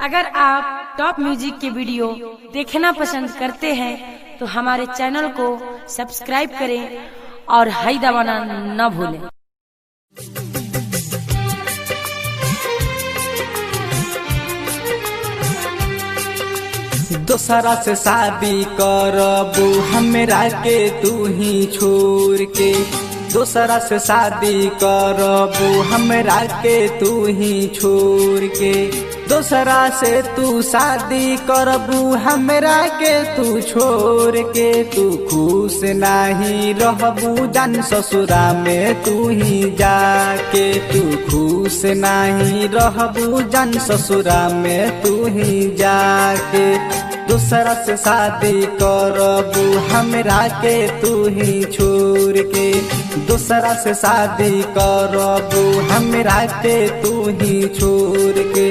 अगर आप top music के वीडियो देखना पसंद करते हैं तो हमारे चैनल को सब्सक्राइब करें और हाई दबाना न भूलें। दोसरा से शादी करबू हमरा के तू ही छोड़ के, दोसरा से शादी करबू हमरा के तू ही छोड़ के, दोसरा से तू शादी करबू हमरा के तू छोड़ के। तू खुश नहीं रहबू जान ससुरा में तू ही जाके, तू खुश नहीं रहबू जान ससुरा में तू ही जाके। दूसरा से शादी करबू हमरा के तू ही छोड़ के, दूसरा से शादी करबू हमरा के तू ही छोड़ के,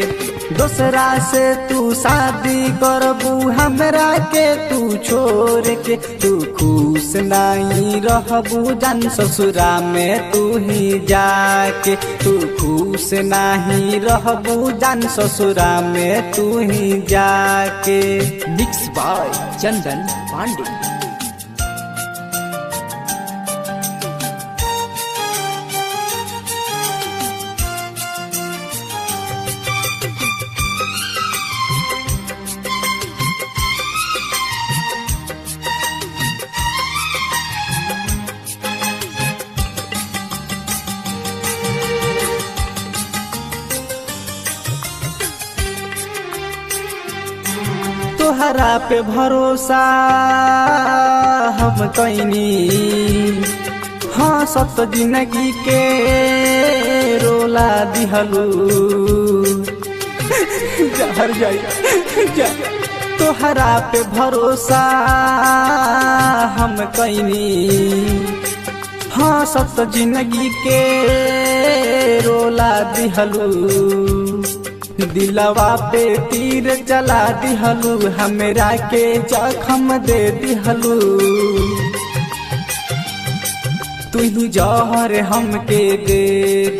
दूसरा से तू शादी करबू हमरा के तू छोड़ के। तू खुश नहीं रहबू जान ससुरा में तू ही जाके, तू खुश नहीं रहबू जान ससुरा में तू ही जाके। मिक्स बाय चंदन पांडे। तोहरा पे भरोसा हम कैनी, हाँ सत जिंदगी के रोला दिहलू जहर जाई जा। तोहरा पे भरोसा हम कैनी, हाँ सत जिंदगी के रोला दिहलू, दिलवा पे तीर चला दिहलू, हमरा के जख्म दे दिहलू। तू जहर हमके दे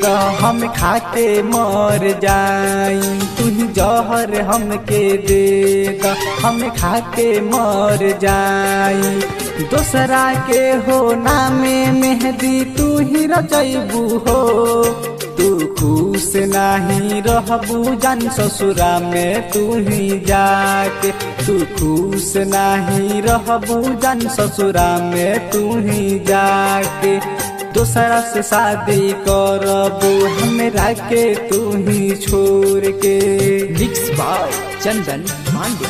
द हम खाके मर जाई, तू जहर हमके दे द हम खाके मर जाई। दूसरा के हो नामे मेहंदी तू ही रचैबू हो, तू खुश नहीं रहबू जान ससुरा में तू ही जाके, तू खुश नहीं रहबू जान ससुरा में तू ही जाके। दूसरा से शादी करबू हमरा के तू ही छोड़ के। मिक्स बाय चंदन पांडे।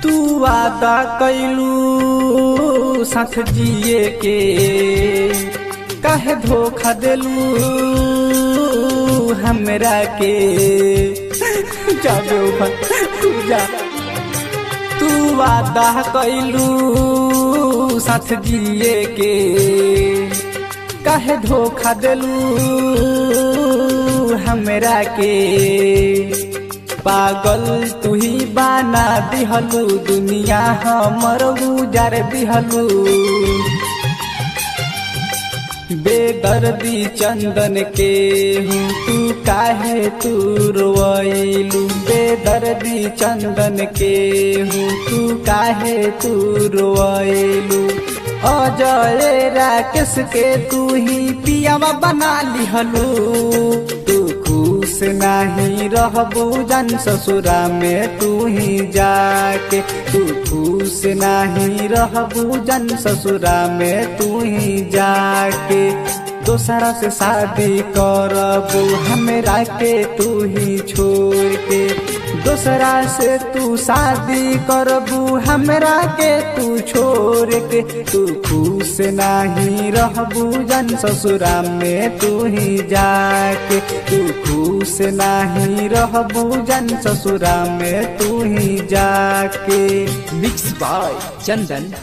तू वादा कैलू साथ जिए के, काहे धोखा देलू हमरा के। जाबे तू जा, तू वादा कैलू साथ जिए के, काहे धोखा देलू हमरा के। पागल तू ही बना दिहलू, दुनिया हमर गुजार दिहलू। बेदर्दी चंदन के हूँ तू काहे तू रोइलू, बेदर्दी चंदन के हूँ तू काहे तू रोइलू। अजय राकेश के तू ही पियावा बना लिहलू, खुश नहीं रहबू जान ससुरा में तू ही जाके, तू खुश नहीं रहबू जान ससुरा में तू ही जाके। दूसरा से शादी करबू हमरा के तू ही छोड़ के, दूसरा से तू शादी करबू हमरा के तू छोड़ के, तू खुश नहीं रहबू जन ससुरा में तू ही जाके, तू खुश नहीं रहबू जन ससुरा में तू ही जाके। Mix by Chandan